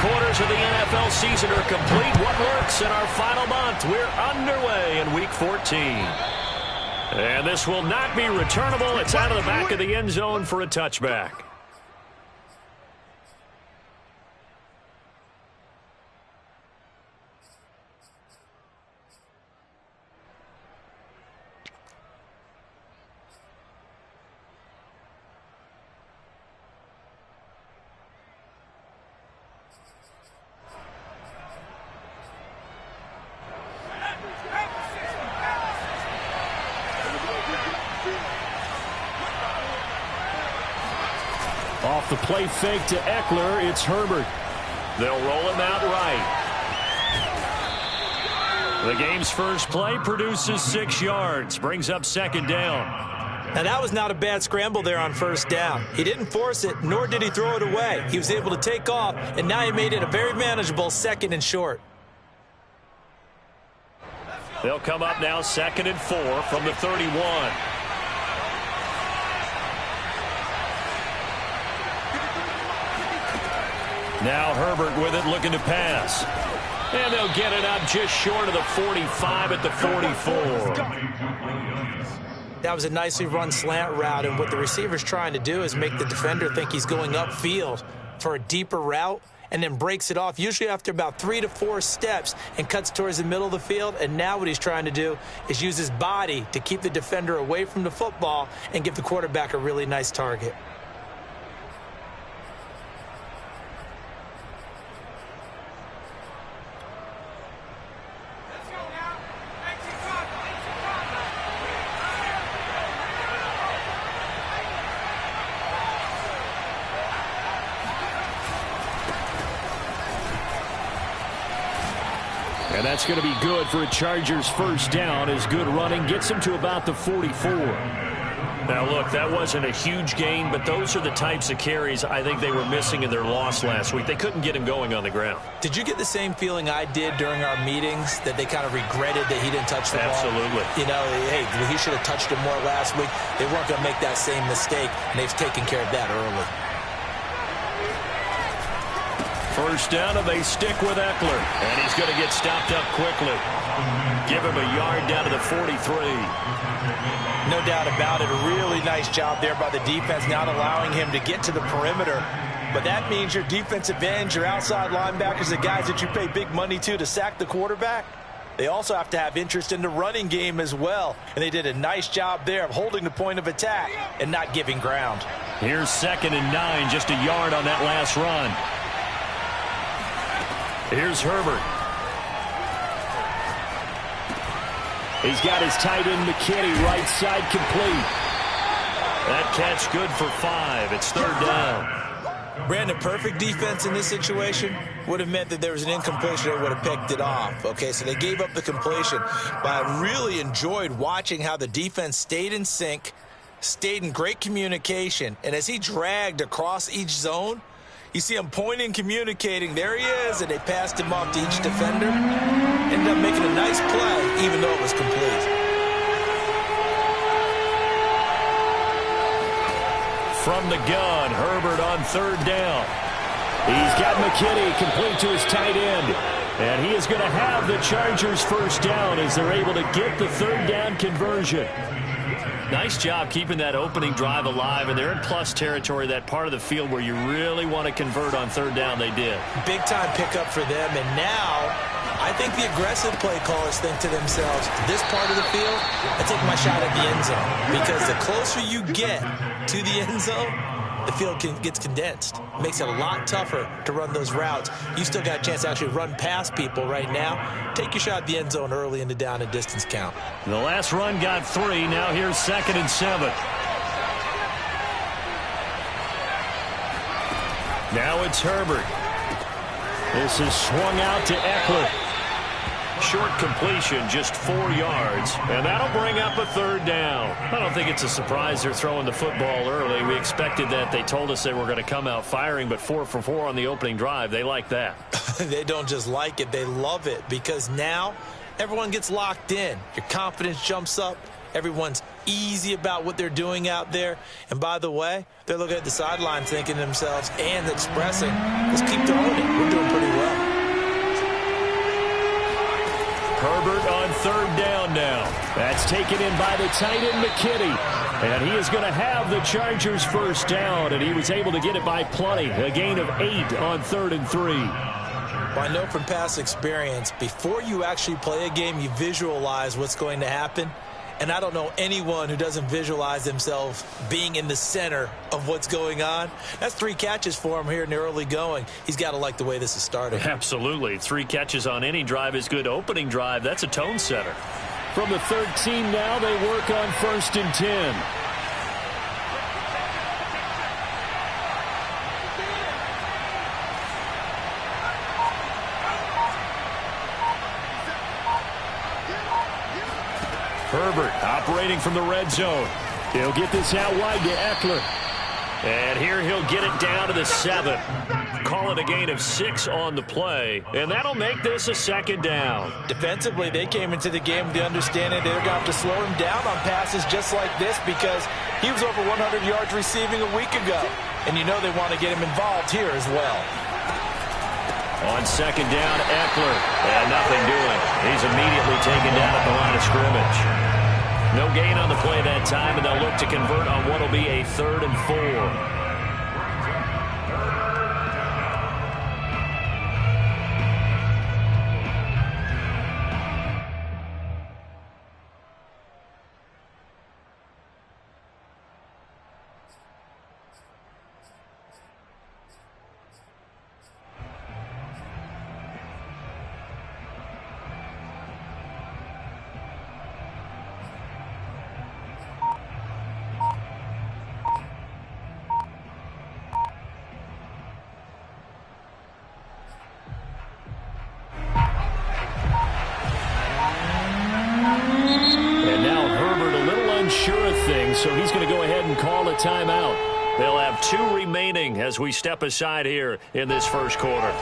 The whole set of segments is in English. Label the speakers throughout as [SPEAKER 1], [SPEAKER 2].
[SPEAKER 1] quarters of the NFL season are complete. What works in our final month? We're underway in Week 14. And this will not be returnable. It's out of the back of the end zone for a touchback. Off the play fake to Eckler, it's Herbert. They'll roll him out right. The game's first play produces 6 yards, brings up second down.
[SPEAKER 2] Now, that was not a bad scramble there on first down. He didn't force it, nor did he throw it away. He was able to take off, and now he made it a very manageable 2nd and short.
[SPEAKER 1] They'll come up now 2nd and 4 from the 31. Now Herbert with it, looking to pass. And they'll get it up just short of the 45 at the 44.
[SPEAKER 2] That was a nicely run slant route, and what the receiver's trying to do is make the defender think he's going upfield for a deeper route, and then breaks it off, usually after about 3 to 4 steps, and cuts towards the middle of the field. And now what he's trying to do is use his body to keep the defender away from the football and give the quarterback a really nice target.
[SPEAKER 1] And that's going to be good for a Chargers first down, as good running gets him to about the 44. Now, look, that wasn't a huge gain, but those are the types of carries I think they were missing in their loss last week. They couldn't get him going on the ground.
[SPEAKER 2] Did you get the same feeling I did during our meetings, that they kind of regretted that he didn't touch the ball?
[SPEAKER 1] Absolutely.
[SPEAKER 2] You know, hey, he should have touched it more last week. They weren't going to make that same mistake, and they've taken care of that early.
[SPEAKER 1] First down, and they stick with Eckler. And he's going to get stopped up quickly. Give him a yard down to the 43.
[SPEAKER 2] No doubt about it. A really nice job there by the defense, not allowing him to get to the perimeter. But that means your defensive ends, your outside linebackers, the guys that you pay big money to sack the quarterback, they also have to have interest in the running game as well. And they did a nice job there of holding the point of attack and not giving ground.
[SPEAKER 1] Here's 2nd and 9, just a yard on that last run. Here's Herbert. He's got his tight end McKinney right side complete. That catch good for 5. It's 3rd down.
[SPEAKER 2] Brandon, perfect defense in this situation would have meant that there was an incompletion. They would have picked it off. Okay, so they gave up the completion. But I really enjoyed watching how the defense stayed in sync, stayed in great communication. And as he dragged across each zone, you see him pointing, communicating. There he is, and they passed him off to each defender. Ended up making a nice play, even though it was complete.
[SPEAKER 1] From the gun, Herbert on 3rd down. He's got McKinney complete to his tight end. And he is going to have the Chargers first down as they're able to get the 3rd down conversion. Nice job keeping that opening drive alive, and they're in plus territory, that part of the field where you really want to convert on 3rd down. They did. Big-time
[SPEAKER 2] pickup for them, and now I think the aggressive play callers think to themselves, this part of the field, I take my shot at the end zone, because the closer you get to the end zone, the field gets condensed. It makes it a lot tougher to run those routes. You still got a chance to actually run past people right now. Take your shot at the end zone early in the down and distance count.
[SPEAKER 1] The last run got 3. Now here's 2nd and 7. Now it's Herbert. This is swung out to Eckler. Short completion, just 4 yards, and that'll bring up a 3rd down. I don't think it's a surprise they're throwing the football early. We expected that. They told us they were going to come out firing, but 4 for 4 on the opening drive. They like that.
[SPEAKER 2] They don't just like it, they love it, because now everyone gets locked in. Your confidence jumps up. Everyone's easy about what they're doing out there. And by the way, they're looking at the sidelines thinking to themselves and expressing, let's keep throwing it. We're doing pretty
[SPEAKER 1] third down now. That's taken in by the tight end, McKitty. And he is going to have the Chargers first down, and he was able to get it by plenty. A gain of 8 on 3rd and 3.
[SPEAKER 2] Well, I know from past experience, before you actually play a game, you visualize what's going to happen. And I don't know anyone who doesn't visualize themselves being in the center of what's going on. That's 3 catches for him here in the early going. He's got to like the way this is started.
[SPEAKER 1] Absolutely. 3 catches on any drive is good. Opening drive, that's a tone setter. From the 13 now, they work on 1st and 10. Herbert operating from the red zone. He'll get this out wide to Eckler. And here he'll get it down to the 7. Call it a gain of 6 on the play. And that'll make this a 2nd down.
[SPEAKER 2] Defensively, they came into the game with the understanding they're going to have to slow him down on passes just like this because he was over 100 yards receiving a week ago. And you know they want to get him involved here as well.
[SPEAKER 1] On 2nd down, Eckler. And nothing doing. He's immediately taken down at the line of scrimmage. No gain on the play that time, and they'll look to convert on what will be a 3rd and 4. So he's going to go ahead and call a timeout. They'll have 2 remaining as we step aside here in this first quarter.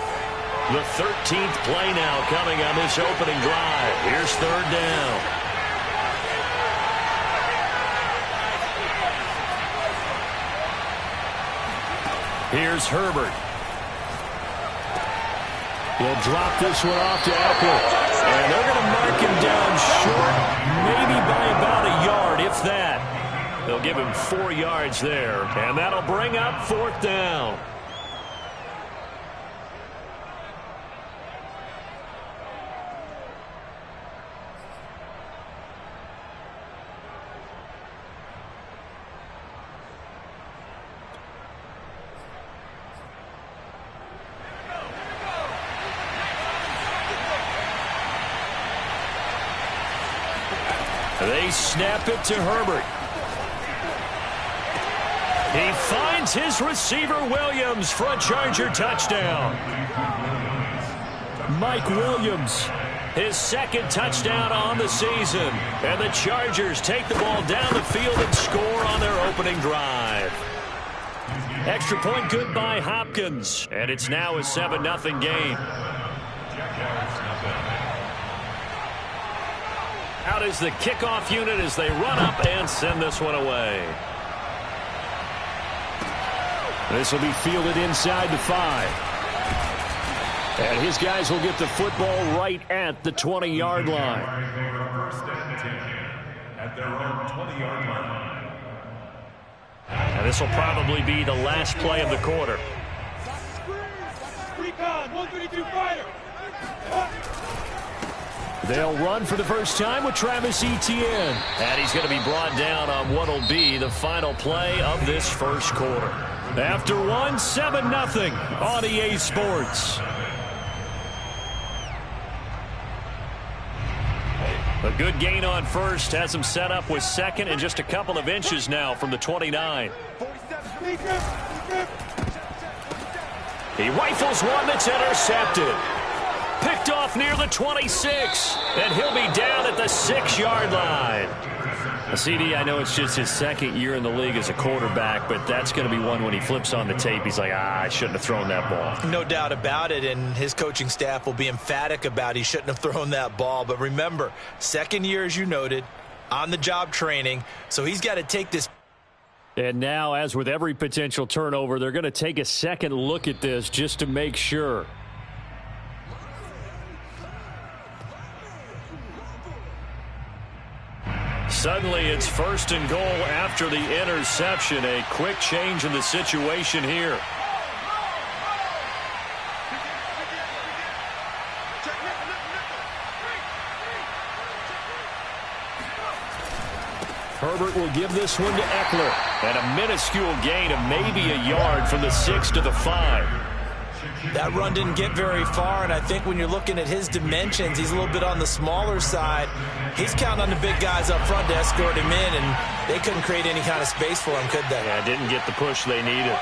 [SPEAKER 1] The 13th play now coming on this opening drive. Here's 3rd down. Here's Herbert. He'll drop this one off to Eckler. And they're going to mark him down short, maybe by about a yard, if that. They'll give him 4 yards there, and that'll bring up 4th down. They snap it to Herbert. He finds his receiver, Williams, for a Charger touchdown. Mike Williams, his 2nd touchdown on the season. And the Chargers take the ball down the field and score on their opening drive. Extra point good by Hopkins. And it's now a 7-0 game. Out is the kickoff unit as they run up and send this one away. This will be fielded inside the 5. And his guys will get the football right at the 20-yard line.
[SPEAKER 3] First and 10 at their own 20-yard line.
[SPEAKER 1] And this will probably be the last play of the quarter.
[SPEAKER 4] Recon, 132 fighter.
[SPEAKER 1] They'll run for the first time with Travis Etienne. And he's going to be brought down on what will be the final play of this first quarter. After 7-0 on EA Sports. A good gain on first. Has him set up with 2nd and just a couple of inches now from the 29. He rifles one that's intercepted. Picked off near the 26. And he'll be down at the 6-yard line. CD, I know it's just his 2nd year in the league as a quarterback, but that's going to be one when he flips on the tape. He's like, I shouldn't have thrown that ball.
[SPEAKER 2] No doubt about it, and his coaching staff will be emphatic about he shouldn't have thrown that ball. But remember, 2nd year, as you noted, on-the-job training, so he's got to take this.
[SPEAKER 1] And now, as with every potential turnover, they're going to take a second look at this just to make sure. Suddenly it's 1st and goal after the interception. A quick change in the situation here. Herbert will give this one to Eckler. And a minuscule gain of maybe a yard from the 6 to the 5.
[SPEAKER 2] That run didn't get very far, and I think when you're looking at his dimensions, he's a little bit on the smaller side. He's counting on the big guys up front to escort him in, and they couldn't create any kind of space for him, could they?
[SPEAKER 1] Yeah, didn't get the push they needed.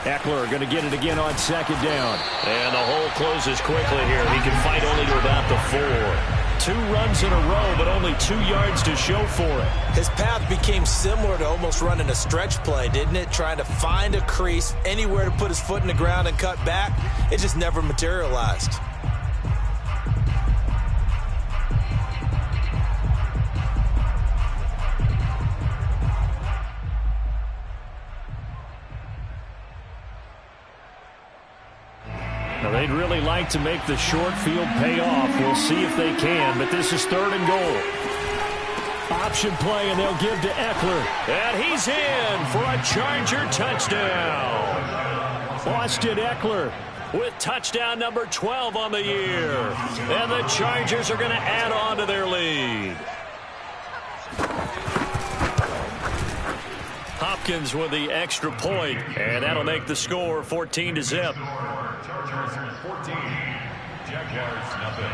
[SPEAKER 1] Eckler going to get it again on 2nd down. And the hole closes quickly here. He can fight only to about the 4. 2 runs in a row, but only 2 yards to show for it.
[SPEAKER 2] His path became similar to almost running a stretch play, didn't it? Trying to find a crease, anywhere to put his foot in the ground and cut back. It just never materialized.
[SPEAKER 1] Now, they'd really like to make the short field pay off. We'll see if they can, but this is 3rd and goal. Option play, and they'll give to Eckler. And he's in for a Charger touchdown. Austin Eckler with touchdown number 12 on the year. And the Chargers are going to add on to their lead. Hopkins with the extra point, and that'll make the score 14-0.
[SPEAKER 3] Chargers 14, Jaguars nothing.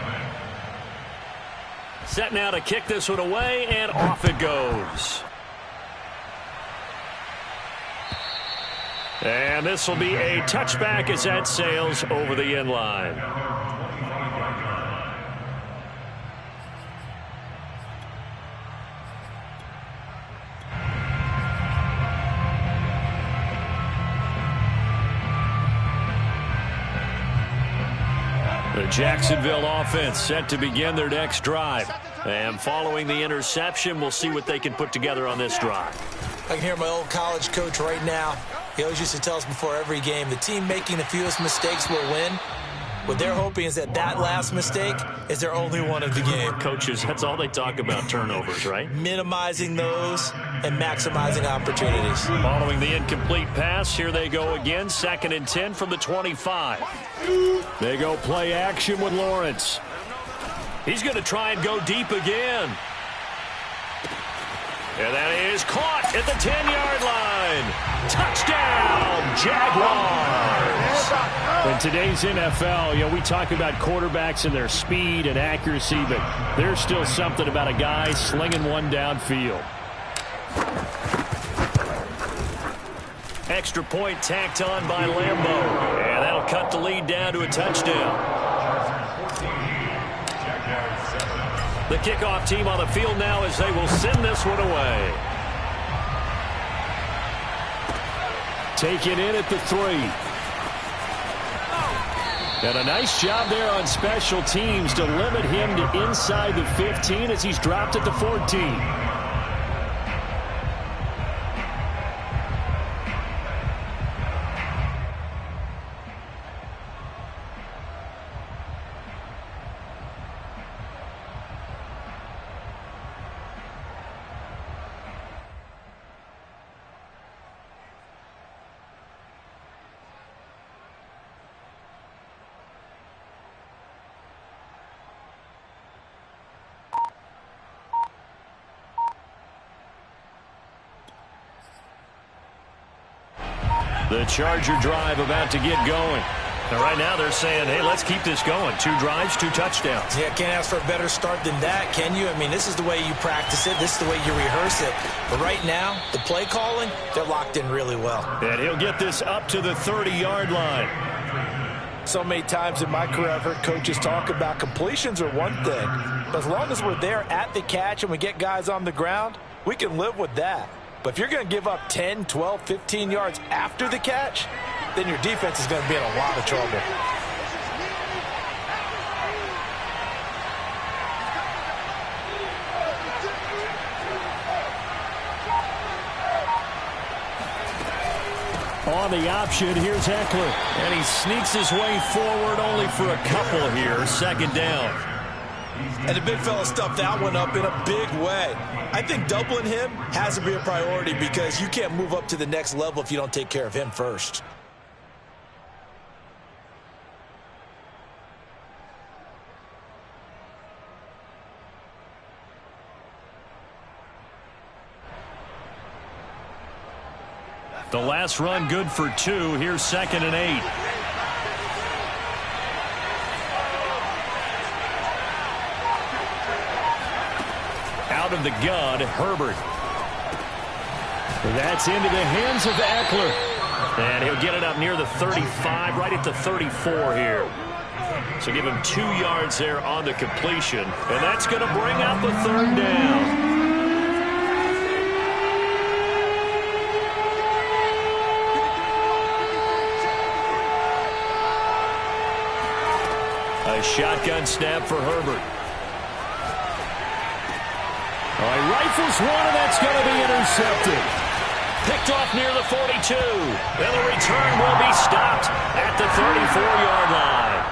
[SPEAKER 1] Set now to kick this one away, and off it goes. And this will be a touchback as that sails over the end line. The Jacksonville offense set to begin their next drive. And following the interception, we'll see what they can put together on this drive.
[SPEAKER 2] I can hear my old college coach right now. He always used to tell us before every game, the team making the fewest mistakes will win. What they're hoping is that last mistake is their only one of the game.
[SPEAKER 1] Coaches, that's all they talk about, turnovers, right?
[SPEAKER 2] Minimizing those and maximizing opportunities.
[SPEAKER 1] Following the incomplete pass, here they go again. 2nd and 10 from the 25. They go play action with Lawrence. He's going to try and go deep again. And that is caught at the 10-yard line. Touchdown, Jaguars. In today's NFL, we talk about quarterbacks and their speed and accuracy, but there's still something about a guy slinging one downfield. Extra point tacked on by Lambeau. And that'll cut the lead down to a touchdown. The kickoff team on the field now as they will send this one away. Taken in at the 3. And a nice job there on special teams to limit him to inside the 15 as he's dropped at the 14. The Charger drive about to get going. And right now they're saying, hey, let's keep this going. 2 drives, 2 touchdowns.
[SPEAKER 2] Yeah, can't ask for a better start than that, can you? I mean, this is the way you practice it. This is the way you rehearse it. But right now, the play calling, they're locked in really well.
[SPEAKER 1] And he'll get this up to the 30-yard line.
[SPEAKER 2] So many times in my career, I've heard coaches talk about completions are one thing. But as long as we're there at the catch and we get guys on the ground, we can live with that. But if you're going to give up 10, 12, 15 yards after the catch, then your defense is going to be in a lot of trouble.
[SPEAKER 1] On the option, here's Eckler. And he sneaks his way forward only for a couple here. 2nd down.
[SPEAKER 2] And the big fella stuffed that one up in a big way. I think doubling him has to be a priority because you can't move up to the next level if you don't take care of him first.
[SPEAKER 1] The last run good for 2. Here's 2nd and 8. Out of the gun, Herbert. That's into the hands of Eckler. And he'll get it up near the 35, right at the 34 here. So give him 2 yards there on the completion. And that's going to bring out the 3rd down. A shotgun snap for Herbert. He rifles one, and that's going to be intercepted. Picked off near the 42. And the return will be stopped at the 34-yard line.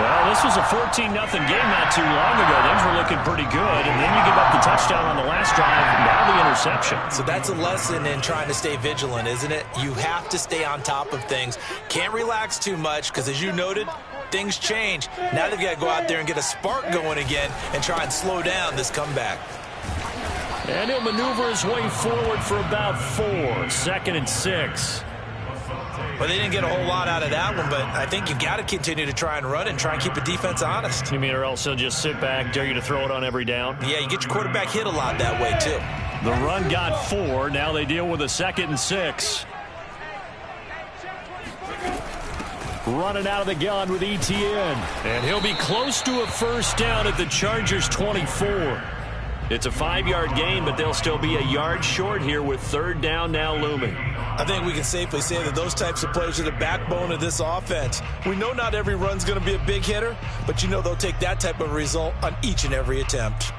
[SPEAKER 1] Well, this was a 14-0 game not too long ago. Things were looking pretty good, and then you give up the touchdown on the last drive, now the interception.
[SPEAKER 2] So that's a lesson in trying to stay vigilant, isn't it? You have to stay on top of things. Can't relax too much because, as you noted, things change. Now they've got to go out there and get a spark going again and try and slow down this comeback.
[SPEAKER 1] And he'll maneuver his way forward for about 4. 2nd and 6.
[SPEAKER 2] Well, they didn't get a whole lot out of that one, but I think you've got to continue to try and run and try and keep the defense honest.
[SPEAKER 1] You mean, or else he'll just sit back, dare you to throw it on every down?
[SPEAKER 2] Yeah, you get your quarterback hit a lot that way, too.
[SPEAKER 1] The run got 4. Now they deal with a 2nd and 6. Running out of the gun with Etienne. And he'll be close to a 1st down at the Chargers' 24. It's a 5-yard gain, but they'll still be a yard short here with 3rd down now looming.
[SPEAKER 2] I think we can safely say that those types of plays are the backbone of this offense. We know not every run's going to be a big hitter, but you know they'll take that type of result on each and every attempt.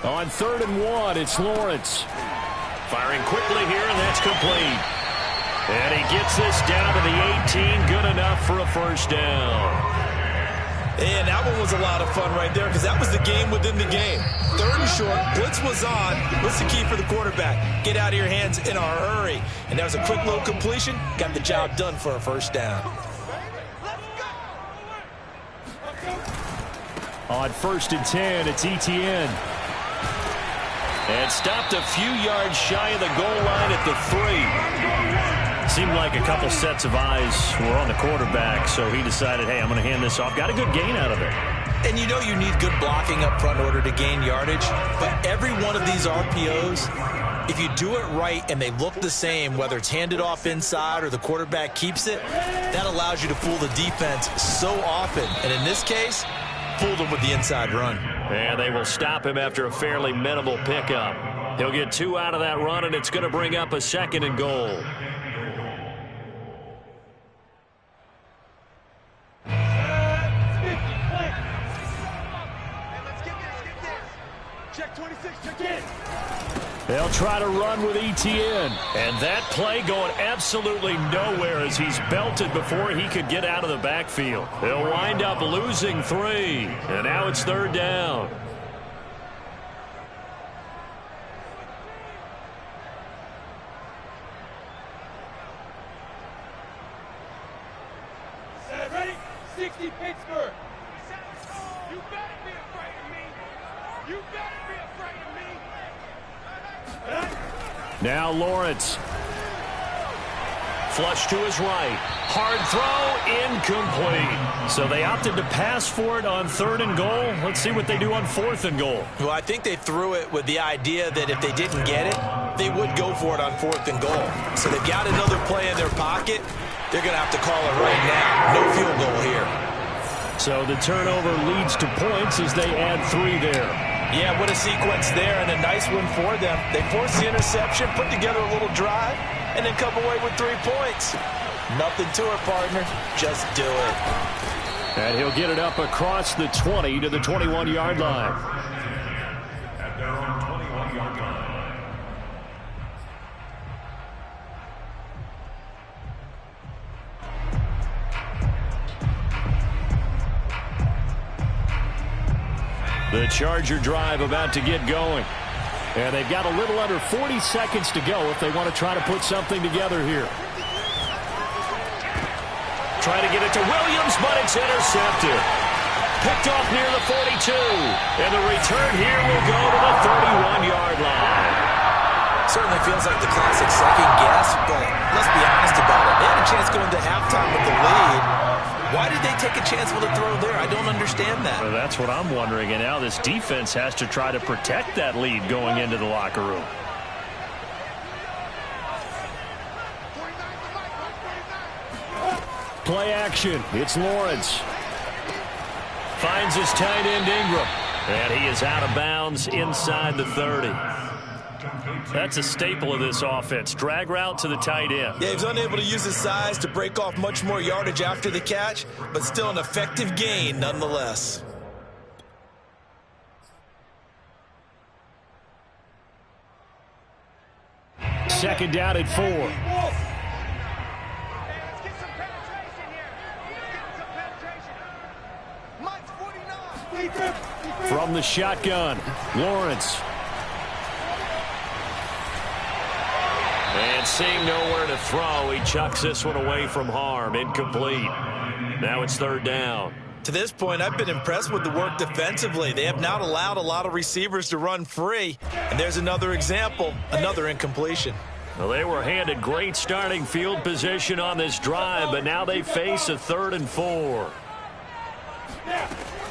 [SPEAKER 1] On 3rd and 1, it's Lawrence. Firing quickly here, and that's complete. And he gets this down to the 18. Good enough for a 1st down.
[SPEAKER 2] And that one was a lot of fun right there because that was the game within the game. 3rd and short, blitz was on. What's the key for the quarterback? Get out of your hands in a hurry. And that was a quick little completion. Got the job done for a 1st down.
[SPEAKER 1] On 1st and 10, it's Etienne. And stopped a few yards shy of the goal line at the 3. Seemed like a couple sets of eyes were on the quarterback, so he decided, hey, I'm going to hand this off. Got a good gain out of it.
[SPEAKER 2] And you know you need good blocking up front in order to gain yardage, but every one of these RPOs, if you do it right and they look the same, whether it's handed off inside or the quarterback keeps it, that allows you to fool the defense so often. And in this case, fooled them with the inside run.
[SPEAKER 1] And they will stop him after a fairly minimal pickup. He'll get 2 out of that run, and it's going to bring up a 2nd and goal.
[SPEAKER 4] Check 26, check in.
[SPEAKER 1] They'll try to run with Etienne. And that play going absolutely nowhere as he's belted before he could get out of the backfield. They'll wind up losing 3. And now it's 3rd down.
[SPEAKER 4] Ready? 60 Pittsburgh. You better be afraid of me. You better be afraid of me.
[SPEAKER 1] Now Lawrence. Flush to his right. Hard throw, incomplete. So they opted to pass for it on 3rd and goal. Let's see what they do on 4th and goal.
[SPEAKER 2] Well, I think they threw it with the idea that if they didn't get it, they would go for it on 4th and goal. So they've got another play in their pocket. They're going to have to call it right now. No field goal here.
[SPEAKER 1] So the turnover leads to points as they add 3 there.
[SPEAKER 2] Yeah, what a sequence there, and a nice one for them. They forced the interception, put together a little drive, and then come away with 3 points. Nothing to it, partner. Just do it.
[SPEAKER 1] And he'll get it up across the 20 to the 21-yard line.
[SPEAKER 3] At their
[SPEAKER 1] The Charger drive about to get going. And they've got a little under 40 seconds to go if they want to try to put something together here. Trying to get it to Williams, but it's intercepted. Picked off near the 42. And the return here will go to the 31-yard line.
[SPEAKER 2] Certainly feels like the classic second guess, but let's be honest about it. They had a chance going to halftime with the lead. Why did they take a chance with a throw there? I don't understand that.
[SPEAKER 1] Well, that's what I'm wondering. And now this defense has to try to protect that lead going into the locker room. Play action. It's Lawrence. Finds his tight end Ingram. And he is out of bounds inside the 30. That's a staple of this offense. Drag route to the tight end.
[SPEAKER 2] Yeah, he was unable to use his size to break off much more yardage after the catch, but still an effective gain nonetheless.
[SPEAKER 1] Second down at 4.
[SPEAKER 4] Let's get some penetration here. Let's get some penetration. Mike's 49.
[SPEAKER 1] From the shotgun, Lawrence. And seeing nowhere to throw, he chucks this one away from harm. Incomplete. Now it's third down.
[SPEAKER 2] To this point, I've been impressed with the work defensively. They have not allowed a lot of receivers to run free. And there's another example, another incompletion.
[SPEAKER 1] Well, they were handed great starting field position on this drive, but now they face a 3rd and 4.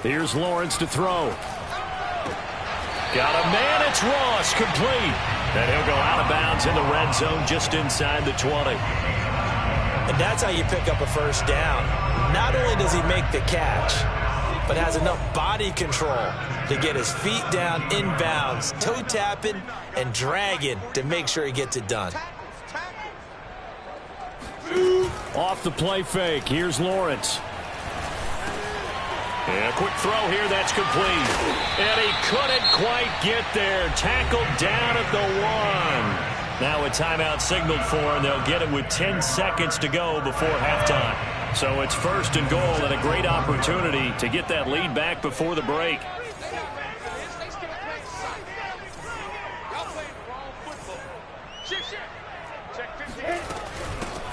[SPEAKER 1] Here's Lawrence to throw. Got a man, it's Ross, complete. And he'll go out of bounds in the red zone just inside the 20.
[SPEAKER 2] And that's how you pick up a first down. Not only does he make the catch, but has enough body control to get his feet down inbounds, toe tapping and dragging to make sure he gets it done.
[SPEAKER 1] Off the play fake, here's Lawrence. And a quick throw here, that's complete. And he couldn't quite get there. Tackled down at the 1. Now a timeout signaled for, and they'll get it with 10 seconds to go before halftime. So it's 1st and goal, and a great opportunity to get that lead back before the break.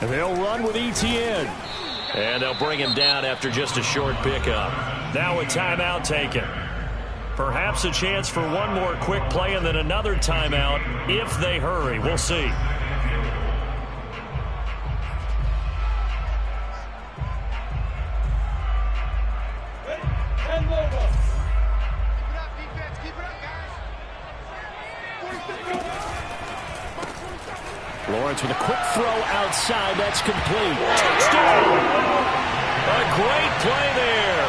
[SPEAKER 1] And they'll run with Etienne. And they'll bring him down after just a short pickup. Now a timeout taken. Perhaps a chance for one more quick play and then another timeout if they hurry. We'll see. Lawrence with a quick throw outside. That's complete. Touchdown! A great play there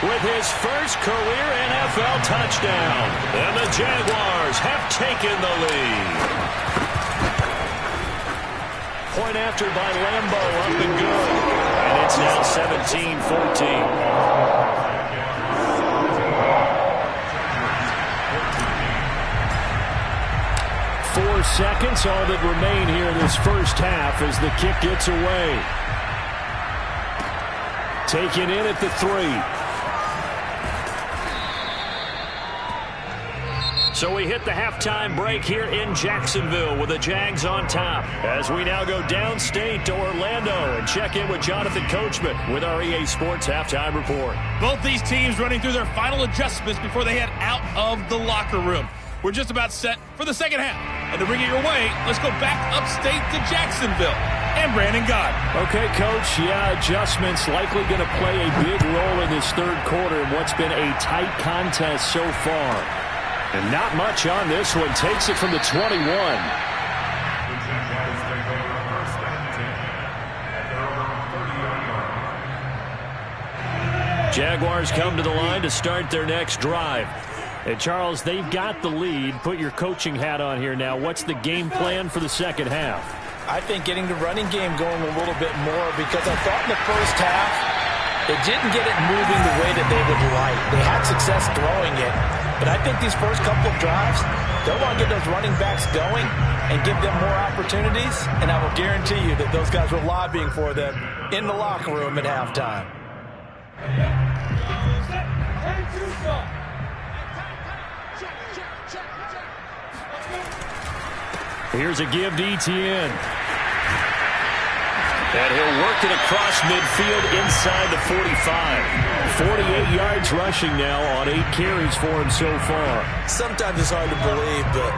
[SPEAKER 1] with his first career NFL touchdown. And the Jaguars have taken the lead. Point after by Lambo, up and good. And it's now 17-14. 4 seconds, all that remain here in this first half as the kick gets away. Taken in at the 3. So we hit the halftime break here in Jacksonville with the Jags on top. As we now go downstate to Orlando and check in with Jonathan Coachman with our EA Sports Halftime Report.
[SPEAKER 5] Both these teams running through their final adjustments before they head out of the locker room. We're just about set for the second half. And to bring it your way, let's go back upstate to Jacksonville. And Brandon Gaudin.
[SPEAKER 1] Okay, Coach. Yeah, adjustments likely going to play a big role in this third quarter in what's been a tight contest so far. And not much on this one. Takes it from the 21. Jaguars come to the line to start their next drive. And, Charles, they've got the lead. Put your coaching hat on here now. What's the game plan for the second half?
[SPEAKER 2] I think getting the running game going a little bit more because I thought in the first half they didn't get it moving the way that they would like. They had success throwing it. But I think these first couple of drives, they'll want to get those running backs going and give them more opportunities. And I will guarantee you that those guys were lobbying for them in the locker room at halftime.
[SPEAKER 1] Here's a give to Etienne. And he'll work it across midfield inside the 45. 48 yards rushing now on 8 carries for him so far.
[SPEAKER 2] Sometimes it's hard to believe, but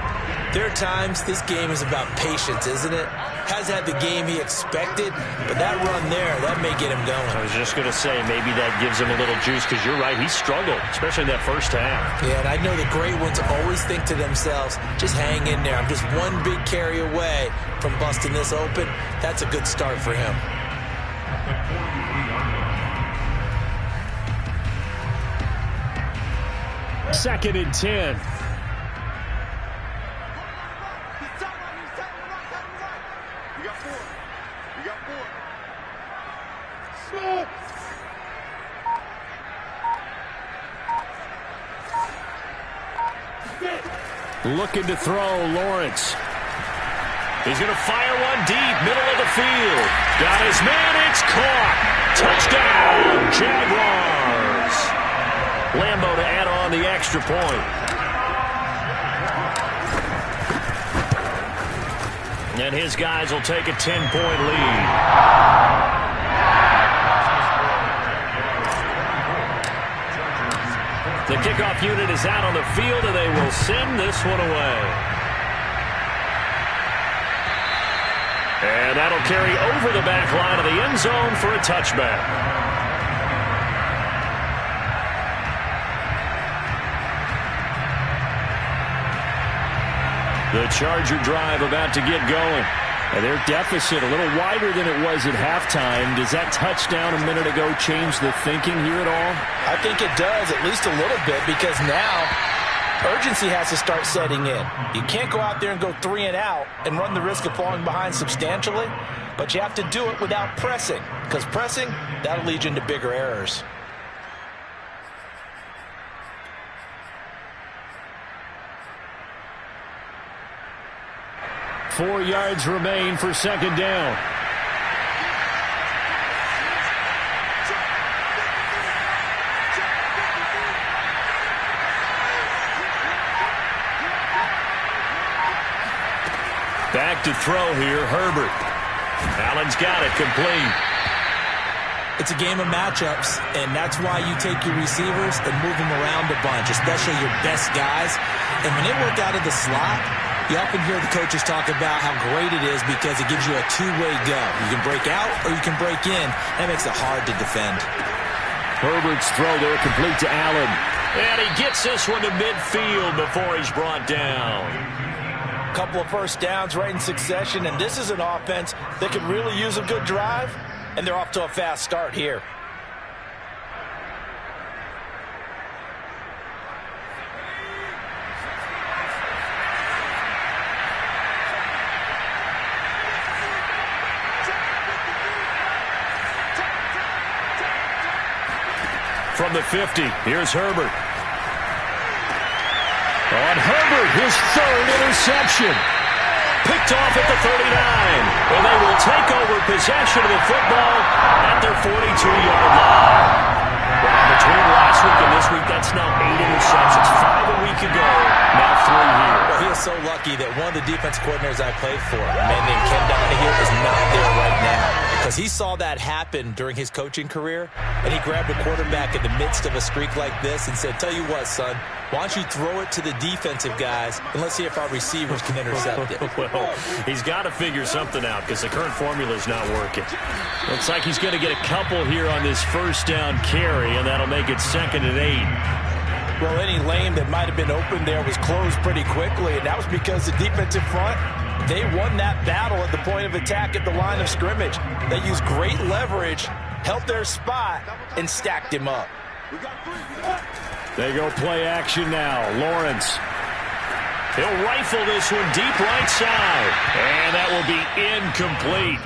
[SPEAKER 2] there are times this game is about patience, isn't it? Hasn't had the game he expected, but that run there, that may get him going.
[SPEAKER 1] I was just going to say, maybe that gives him a little juice, because you're right, he struggled, especially in that first half.
[SPEAKER 2] Yeah, and I know the great ones always think to themselves, just hang in there. I'm just one big carry away from busting this open. That's a good start for him.
[SPEAKER 1] Second and 10. Looking to throw, Lawrence. He's going to fire one deep, middle of the field. Got his man, it's caught. Touchdown, Jaguars. Lambo to add on the extra point. And his guys will take a 10-point lead. The kickoff unit is out on the field, and they will send this one away. And that'll carry over the back line of the end zone for a touchback. The Charger drive about to get going. And their deficit a little wider than it was at halftime. Does that touchdown a minute ago change the thinking here at all?
[SPEAKER 2] I think it does, at least a little bit, because now urgency has to start setting in. You can't go out there and go 3 and out and run the risk of falling behind substantially, but you have to do it without pressing, because pressing, that'll lead you into bigger errors.
[SPEAKER 1] Four yards remain for second down. Back to throw here, Herbert. Allen's got it, complete.
[SPEAKER 2] It's a game of matchups, and that's why you take your receivers and move them around a bunch, especially your best guys. And when they work out of the slot, you often hear the coaches talk about how great it is because it gives you a two-way go. You can break out or you can break in. That makes it hard to defend.
[SPEAKER 1] Herbert's throw there complete to Allen. And he gets this one to midfield before he's brought down.
[SPEAKER 2] Couple of first downs right in succession, and this is an offense that could really use a good drive, and they're off to a fast start here.
[SPEAKER 1] From the 50, here's Herbert. On Herbert, his third interception. Picked off at the 39. And they will take over possession of the football at their 42-yard line. Well, between last week and this week, that's now 8 interceptions. 5 a week ago, now 3 here.
[SPEAKER 2] Well, he is so lucky that one of the defense coordinators I played for, a man named Ken Donahue, is not there right now. Because he saw that happen during his coaching career, and he grabbed a quarterback in the midst of a streak like this and said, tell you what, son, why don't you throw it to the defensive guys, and let's see if our receivers can intercept it.
[SPEAKER 1] Well, he's got to figure something out because the current formula is not working. Looks like he's going to get a couple here on this first down carry, and that'll make it 2nd and 8.
[SPEAKER 2] Well, any lane that might have been open there was closed pretty quickly, and that was because the defensive front, they won that battle at the point of attack at the line of scrimmage. They used great leverage, held their spot, and stacked him up.
[SPEAKER 1] They go play action now. Lawrence. He'll rifle this one deep right side. And that will be incomplete.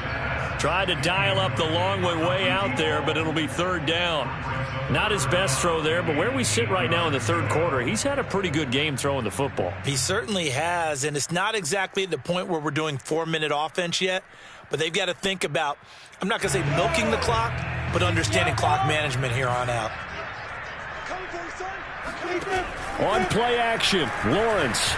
[SPEAKER 1] Tried to dial up the long way out there, but it'll be 3rd down. Not his best throw there, but where we sit right now in the 3rd quarter, he's had a pretty good game throwing the football.
[SPEAKER 2] He certainly has, and it's not exactly at the point where we're doing 4-minute offense yet, but they've got to think about, I'm not going to say milking the clock, but understanding clock management here on out.
[SPEAKER 1] On play action, Lawrence.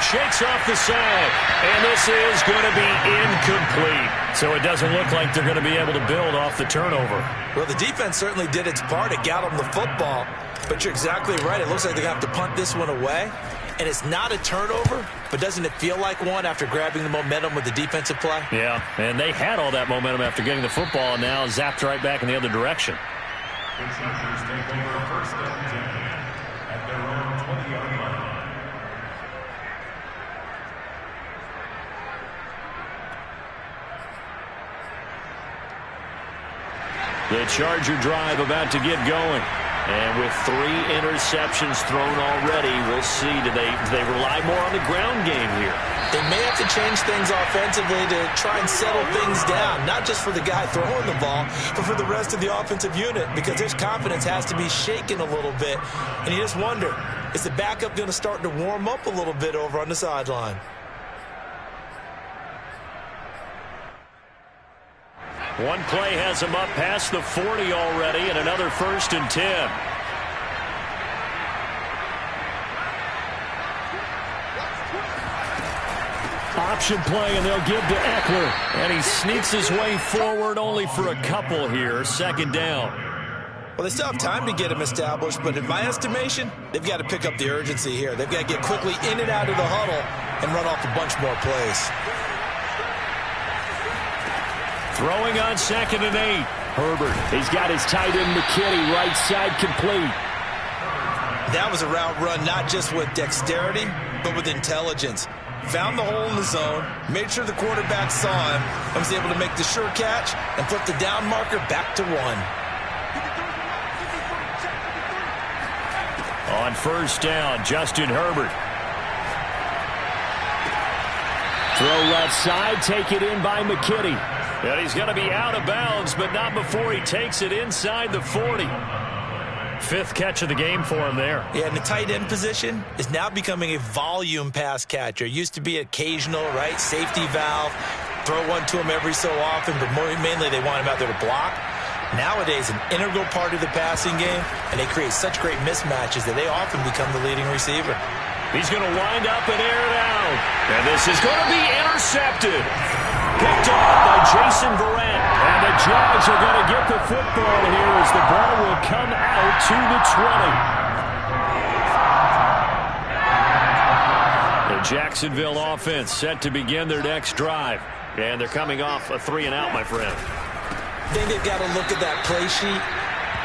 [SPEAKER 1] Shakes off the side. And this is going to be incomplete. So it doesn't look like they're going to be able to build off the turnover.
[SPEAKER 2] Well, the defense certainly did its part. It got them the football. But you're exactly right. It looks like they're going to have to punt this one away. And it's not a turnover, but doesn't it feel like one after grabbing the momentum with the defensive play?
[SPEAKER 1] Yeah, and they had all that momentum after getting the football and now zapped right back in the other direction.
[SPEAKER 3] The Chargers take over first and 10 at their own 20-yard line.
[SPEAKER 1] The Charger drive about to get going. And with 3 interceptions thrown already, we'll see. Do they rely more on the ground game here?
[SPEAKER 2] They may have to change things offensively to try and settle things down, not just for the guy throwing the ball, but for the rest of the offensive unit, because their confidence has to be shaken a little bit. And you just wonder, is the backup going to start to warm up a little bit over on the sideline?
[SPEAKER 1] One play has him up past the 40 already, and another 1st and 10. Option play, and they'll give to Eckler. And he sneaks his way forward only for a couple here. 2nd down.
[SPEAKER 2] Well, they still have time to get him established, but in my estimation, they've got to pick up the urgency here. They've got to get quickly in and out of the huddle and run off a bunch more plays.
[SPEAKER 1] Throwing on 2nd and 8. Herbert, he's got his tight end McKinney, right side complete.
[SPEAKER 2] That was a route run not just with dexterity, but with intelligence. Found the hole in the zone, made sure the quarterback saw him, and was able to make the sure catch and flip the down marker back to 1.
[SPEAKER 1] On 1st down, Justin Herbert. Throw left side, take it in by McKinney. And he's going to be out of bounds, but not before he takes it inside the 40. 5th catch of the game for him there.
[SPEAKER 2] Yeah, and the tight end position is now becoming a volume pass catcher. It used to be occasional, right? Safety valve. Throw one to him every so often, but mainly they want him out there to block. Nowadays, an integral part of the passing game, and they create such great mismatches that they often become the leading receiver.
[SPEAKER 1] He's going to wind up and air it out. And this is going to be intercepted. Picked off by Jason Verrett. And the Jags are going to get the football here as the ball will come out to the 20. The Jacksonville offense set to begin their next drive. And they're coming off a 3-and-out, my friend.
[SPEAKER 2] I think they've got to look at that play sheet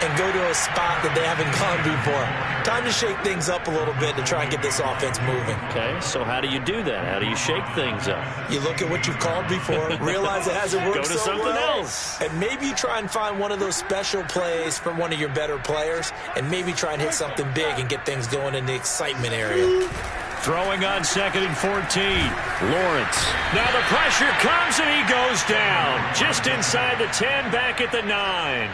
[SPEAKER 2] and go to a spot that they haven't gone before. Time to shake things up a little bit to try and get this offense moving.
[SPEAKER 1] Okay, so how do you do that? How do you shake things up?
[SPEAKER 2] You look at what you've called before, realize it hasn't worked
[SPEAKER 1] go to
[SPEAKER 2] so
[SPEAKER 1] something
[SPEAKER 2] well,
[SPEAKER 1] else.
[SPEAKER 2] and maybe you try and find one of those special plays from one of your better players, and maybe try and hit something big and get things going in the excitement area.
[SPEAKER 1] Throwing on 2nd and 14. Lawrence. Now the pressure comes and he goes down. Just inside the 10, back at the 9.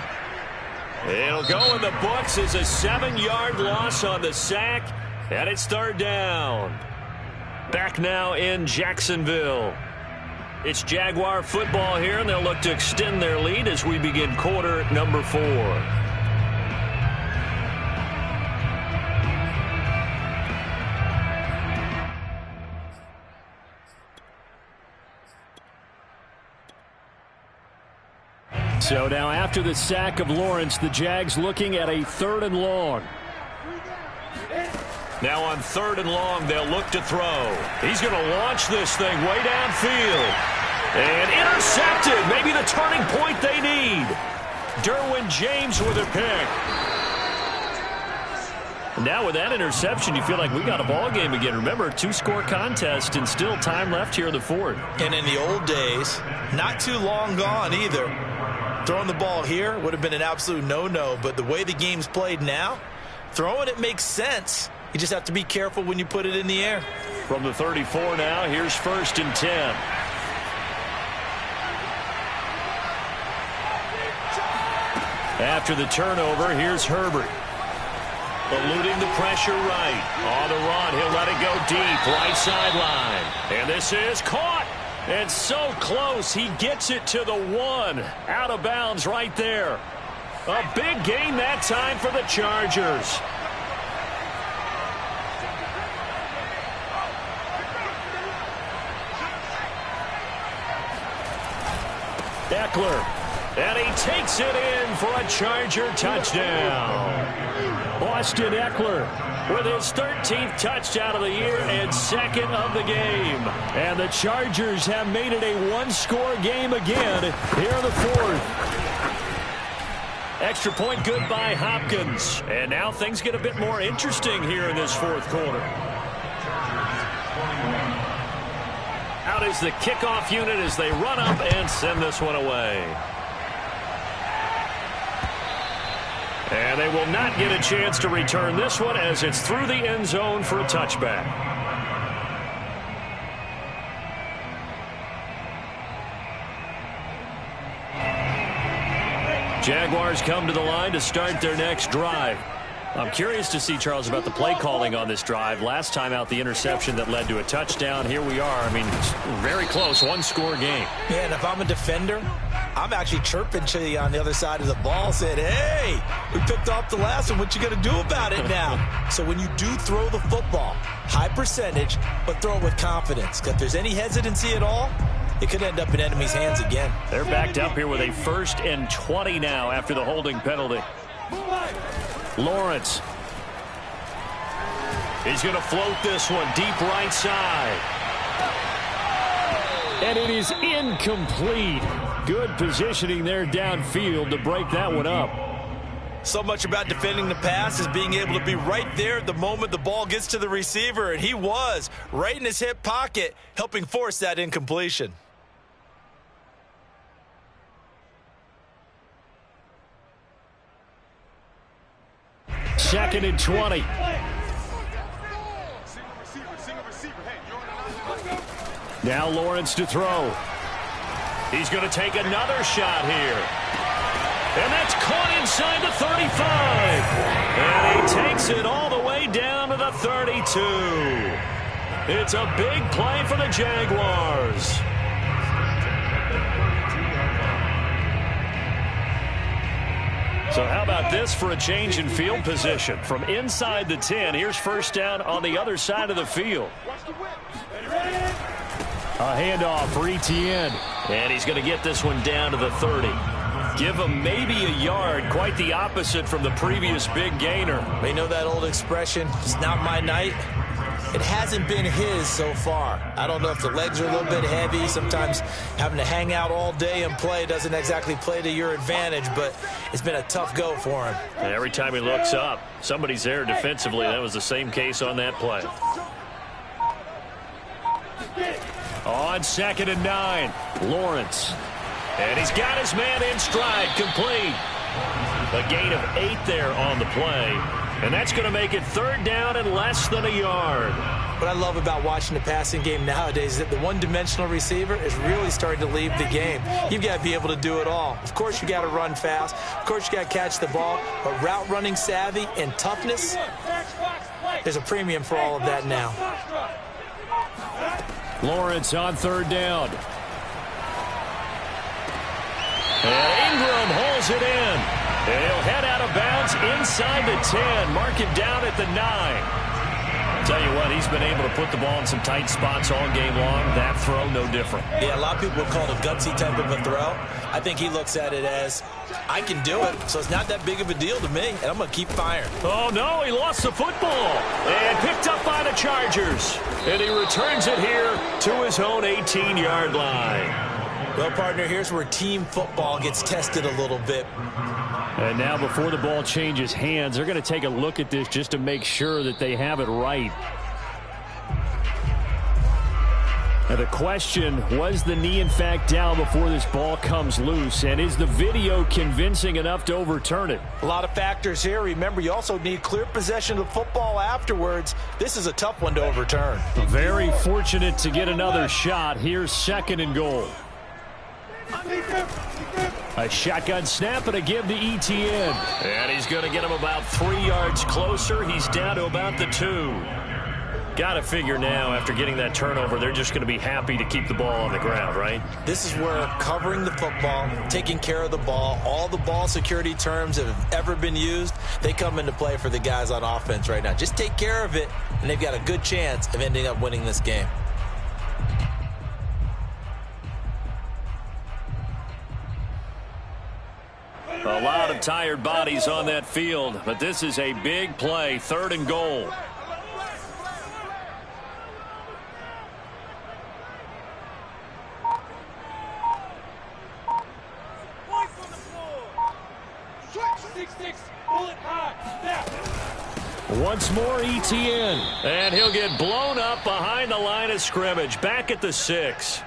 [SPEAKER 1] It'll go in the books as a 7-yard loss on the sack, and it's 3rd down. Back now in Jacksonville. It's Jaguar football here, and they'll look to extend their lead as we begin quarter number 4. So now after the sack of Lawrence, the Jags looking at a 3rd and long. Now on 3rd and long, they'll look to throw. He's going to launch this thing way downfield. And intercepted. Maybe the turning point they need. Derwin James with a pick. Now with that interception, you feel like we got a ball game again. Remember, 2-score contest and still time left here in the 4th.
[SPEAKER 2] And in the old days, not too long gone either. Throwing the ball here would have been an absolute no-no, but the way the game's played now, throwing it makes sense. You just have to be careful when you put it in the air.
[SPEAKER 1] From the 34 now, here's 1st and 10. After the turnover, here's Herbert. Eluding the pressure right. On the run, he'll let it go deep, right sideline. And this is caught. And so close, he gets it to the 1. Out of bounds right there. A big gain that time for the Chargers. Eckler. And he takes it in for a Charger touchdown. Austin Eckler with his 13th touchdown of the year and second of the game. And the Chargers have made it a one-score game again here in the fourth. Extra point good by Hopkins. And now things get a bit more interesting here in this fourth quarter. Out is the kickoff unit as they run up and send this one away. And they will not get a chance to return this one as it's through the end zone for a touchback. Jaguars come to the line to start their next drive. I'm curious to see, Charles, about the play calling on this drive. Last time out, the interception that led to a touchdown. Here we are. I mean, it's very close, one-score game.
[SPEAKER 2] Yeah, and if I'm a defender, I'm actually chirping to you on the other side of the ball, saying, hey, we picked off the last one. What you going to do about it now? So when you do throw the football, high percentage, but throw it with confidence. Because if there's any hesitancy at all, it could end up in enemy's hands again.
[SPEAKER 1] They're backed up here with a 1st and 20 now after the holding penalty. Lawrence. He's going to float this one deep right side. And it is incomplete. Good positioning there downfield to break that one up.
[SPEAKER 2] So much about defending the pass is being able to be right there at the moment the ball gets to the receiver, and he was right in his hip pocket, helping force that incompletion.
[SPEAKER 1] Second and 20. Now Lawrence to throw. He's going to take another shot here. And that's caught inside the 35. And he takes it all the way down to the 32. It's a big play for the Jaguars. So how about this for a change in field position? From inside the 10, here's first down on the other side of the field. A handoff for Etienne. And he's going to get this one down to the 30. Give him maybe a yard, quite the opposite from the previous big gainer.
[SPEAKER 2] You know that old expression, it's not my night? It hasn't been his so far. I don't know if the legs are a little bit heavy. Sometimes having to hang out all day and play doesn't exactly play to your advantage, but it's been a tough go for him.
[SPEAKER 1] And every time he looks up, somebody's there defensively. That was the same case on that play. On 2nd and 9, Lawrence. And he's got his man in stride, complete. A gain of 8 there on the play. And that's going to make it 3rd down and less than a yard.
[SPEAKER 2] What I love about watching the passing game nowadays is that the one-dimensional receiver is really starting to leave the game. You've got to be able to do it all. Of course, you got to run fast. Of course, you got to catch the ball. But route running savvy and toughness, there's a premium for all of that now.
[SPEAKER 1] Lawrence on 3rd down. And Ingram holds it in. And he'll head out of bounds inside the 10. Mark him down at the 9. Tell you what, he's been able to put the ball in some tight spots all game long. That throw, no different.
[SPEAKER 2] Yeah, a lot of people would call it a gutsy type of a throw. I think he looks at it as, I can do it, so it's not that big of a deal to me, and I'm going to keep firing.
[SPEAKER 1] Oh, no, he lost the football. And picked up by the Chargers. And he returns it here to his own 18-yard line.
[SPEAKER 2] Well, partner, here's where team football gets tested a little bit.
[SPEAKER 1] And now before the ball changes hands, they're going to take a look at this just to make sure that they have it right. Now the question, was the knee in fact down before this ball comes loose? And is the video convincing enough to overturn it?
[SPEAKER 2] A lot of factors here. Remember, you also need clear possession of the football afterwards. This is a tough one to overturn.
[SPEAKER 1] Very fortunate to get another shot. Here's 2nd and goal. A shotgun snap and a give to Etienne. And he's going to get him about 3 yards closer. He's down to about the 2. Got to figure now, after getting that turnover, they're just going to be happy to keep the ball on the ground, right?
[SPEAKER 2] This is where covering the football, taking care of the ball, all the ball security terms that have ever been used, they come into play for the guys on offense right now. Just take care of it, and they've got a good chance of ending up winning this game.
[SPEAKER 1] A lot of tired bodies on that field, but this is a big play, 3rd and goal. Once more Etienne, and he'll get blown up behind the line of scrimmage, back at the 6.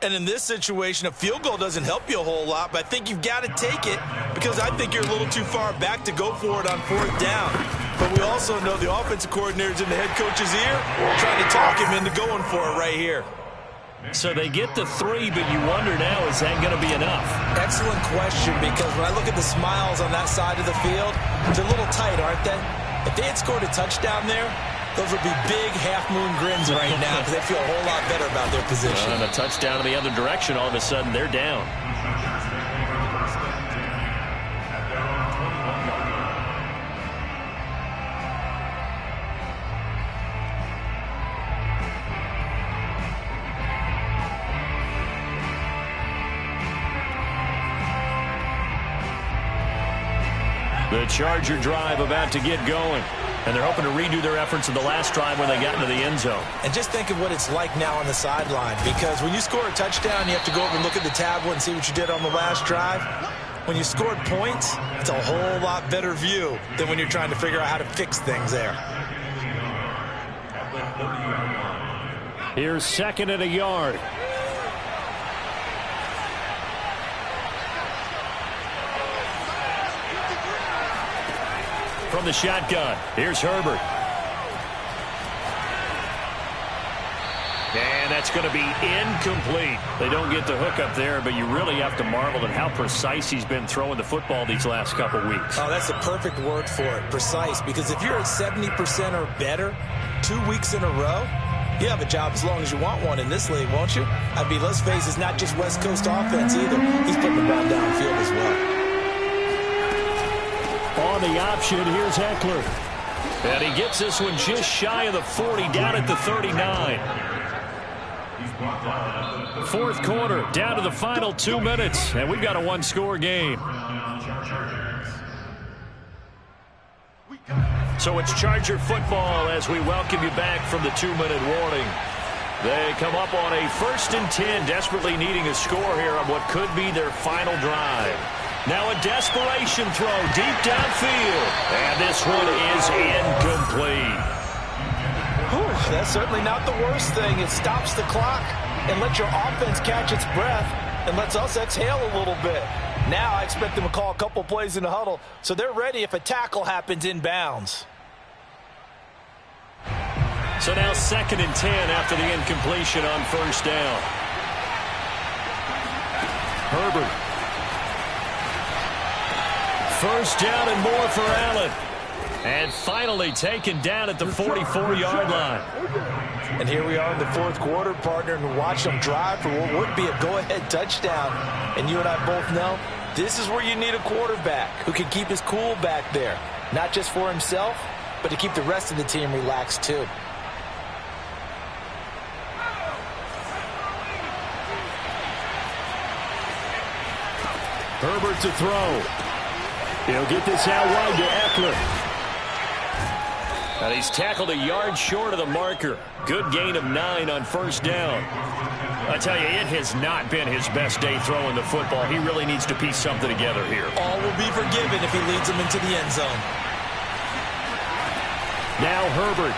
[SPEAKER 2] And in this situation, a field goal doesn't help you a whole lot, but I think you've got to take it because I think you're a little too far back to go for it on 4th down. But we also know the offensive coordinator's in the head coach's ear trying to talk him into going for it right here.
[SPEAKER 1] So they get the 3, but you wonder now, is that going to be enough?
[SPEAKER 2] Excellent question, because when I look at the smiles on that side of the field, they're a little tight, aren't they? If they had scored a touchdown there, those would be big half-moon grins right now because they feel a whole lot better about their position.
[SPEAKER 1] And a touchdown in the other direction, all of a sudden they're down. The Charger drive about to get going. And they're hoping to redo their efforts of the last drive when they got into the end zone.
[SPEAKER 2] And just think of what it's like now on the sideline, because when you score a touchdown, you have to go over and look at the tablet and see what you did on the last drive. When you scored points, it's a whole lot better view than when you're trying to figure out how to fix things there.
[SPEAKER 1] Here's 2nd and a yard. From the shotgun, here's Herbert. And that's going to be incomplete. They don't get the hook up there, but you really have to marvel at how precise he's been throwing the football these last couple weeks.
[SPEAKER 2] Oh, that's the perfect word for it, precise, because if you're at 70% or better 2 weeks in a row, you have a job as long as you want one in this league, won't you? I mean, let's face it, it's not just West Coast offense either. He's putting the ball downfield as well.
[SPEAKER 1] On the option, here's Eckler. And he gets this one just shy of the 40, down at the 39. 4th quarter, down to the final 2 minutes, and we've got a 1-score game. So it's Charger football as we welcome you back from the 2-minute warning. They come up on a 1st and 10, desperately needing a score here on what could be their final drive. Now a desperation throw deep downfield. And this one is incomplete.
[SPEAKER 2] Whew, that's certainly not the worst thing. It stops the clock and lets your offense catch its breath and lets us exhale a little bit. Now I expect them to call a couple plays in the huddle so they're ready if a tackle happens inbounds.
[SPEAKER 1] So now 2nd and 10 after the incompletion on 1st down. Herbert. 1st down and more for Allen. And finally taken down at the 44-yard line.
[SPEAKER 2] And here we are in the 4th quarter, partner, and watch them drive for what would be a go-ahead touchdown. And you and I both know this is where you need a quarterback who can keep his cool back there. Not just for himself, but to keep the rest of the team relaxed too.
[SPEAKER 1] Herbert to throw. He'll get this out wide to Eckler. And he's tackled a yard short of the marker. Good gain of 9 on 1st down. I tell you, it has not been his best day throwing the football. He really needs to piece something together here.
[SPEAKER 2] All will be forgiven if he leads them into the end zone.
[SPEAKER 1] Now Herbert.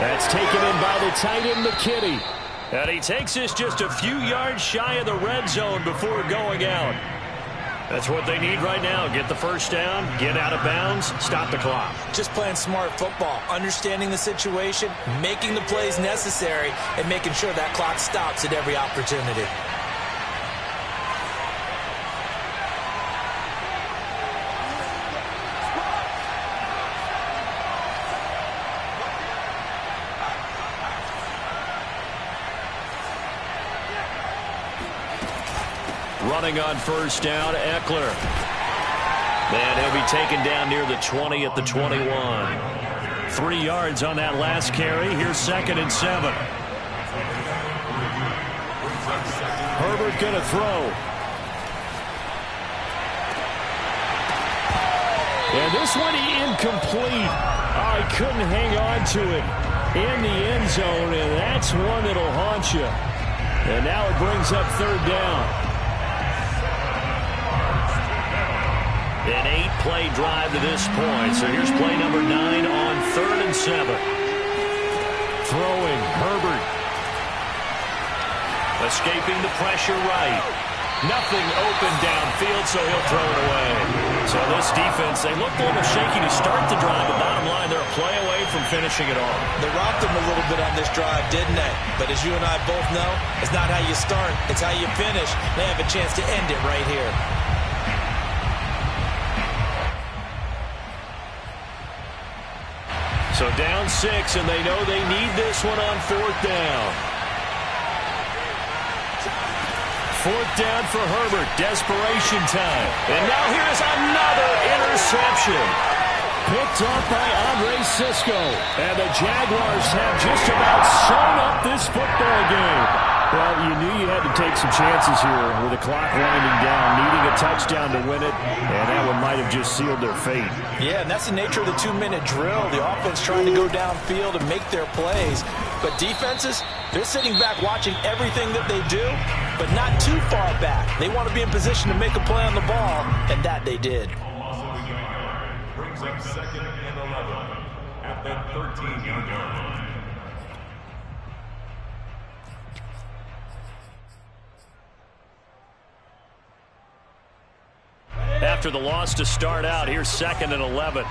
[SPEAKER 1] That's taken in by the tight end McKinney. And he takes this just a few yards shy of the red zone before going out. That's what they need right now. Get the 1st down, get out of bounds, stop the clock.
[SPEAKER 2] Just playing smart football, understanding the situation, making the plays necessary, and making sure that clock stops at every opportunity.
[SPEAKER 1] Running on 1st down, Eckler. And he'll be taken down near the 20 at the 21. 3 yards on that last carry. Here's 2nd and 7. Herbert going to throw. And this one incomplete. Oh, he couldn't hang on to it in the end zone, and that's one that'll haunt you. And now it brings up third down. An 8-play drive to this point. So here's play number 9 on 3rd and 7. Throwing, Herbert. Escaping the pressure right. Nothing open downfield, so he'll throw it away. So this defense, they looked a little shaky to start the drive, but bottom line, they're a play away from finishing it off.
[SPEAKER 2] They rocked them a little bit on this drive, didn't they? But as you and I both know, it's not how you start, it's how you finish. They have a chance to end it right here.
[SPEAKER 1] So down 6, and they know they need this one on 4th down. 4th down for Herbert. Desperation time. And now here's another interception. Picked up by Andre Cisco. And the Jaguars have just about sewn up this football game. Well, you knew you had to take some chances here with the clock winding down, needing a touchdown to win it, and that one might have just sealed their fate.
[SPEAKER 2] Yeah, and that's the nature of the 2-minute drill. The offense trying to go downfield and make their plays. But defenses, they're sitting back watching everything that they do, but not too far back. They want to be in position to make a play on the ball, and that they did.
[SPEAKER 3] Brings up 2nd and 11 at the 13-yard line.
[SPEAKER 1] After the loss to start out, here's 2nd and 11.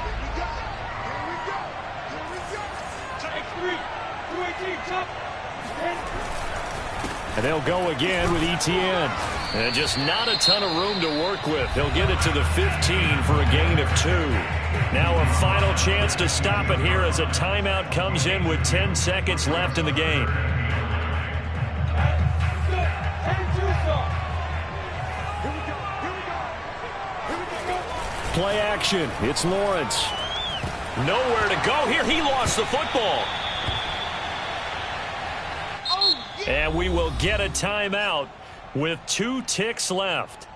[SPEAKER 1] And they'll go again with Etienne. And just not a ton of room to work with. He'll get it to the 15 for a gain of 2. Now a final chance to stop it here as a timeout comes in with 10 seconds left in the game. Play action. It's Lawrence. Nowhere to go here. He lost the football. And we will get a timeout with 2 ticks left.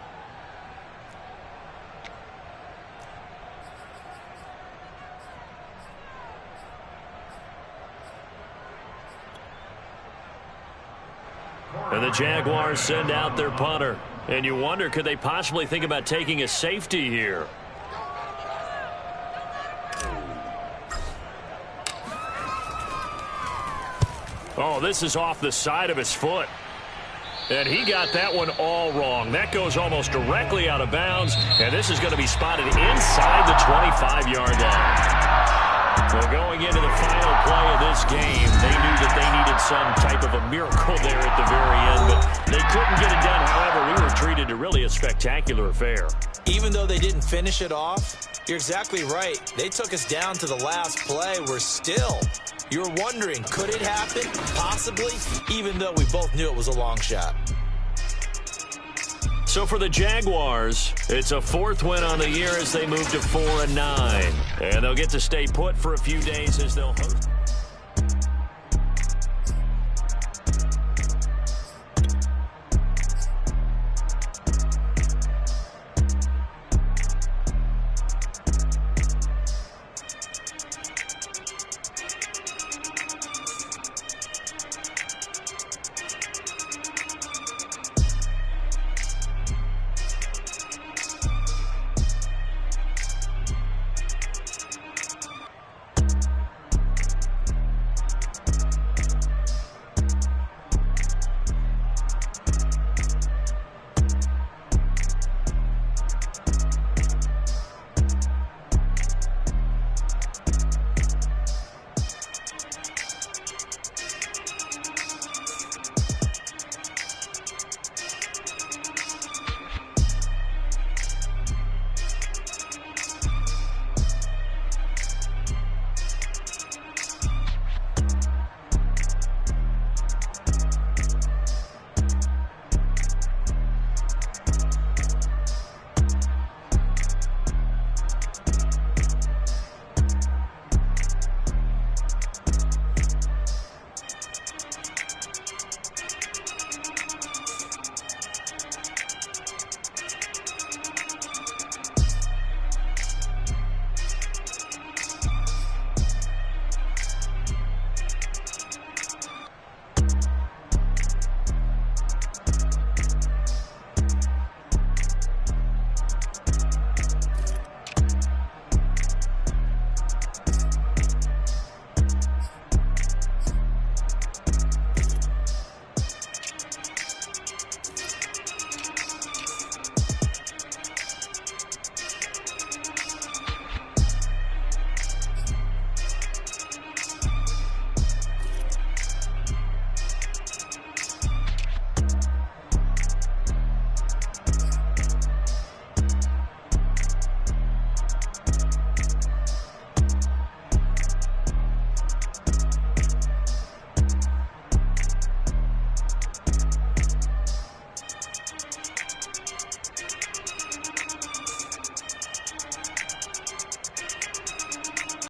[SPEAKER 1] And the Jaguars send out their punter. And you wonder, could they possibly think about taking a safety here? Oh, this is off the side of his foot. And he got that one all wrong. That goes almost directly out of bounds. And this is going to be spotted inside the 25-yard line. Well, going into the final play of this game, they knew that they needed some type of a miracle there at the very end, but they couldn't get it done. However, we were treated to really a spectacular affair.
[SPEAKER 2] Even though they didn't finish it off, you're exactly right. They took us down to the last play. We're still, you're wondering, could it happen? Possibly, even though we both knew it was a long shot.
[SPEAKER 1] So for the Jaguars, it's a 4th win on the year as they move to 4-9. And they'll get to stay put for a few days as they'll host.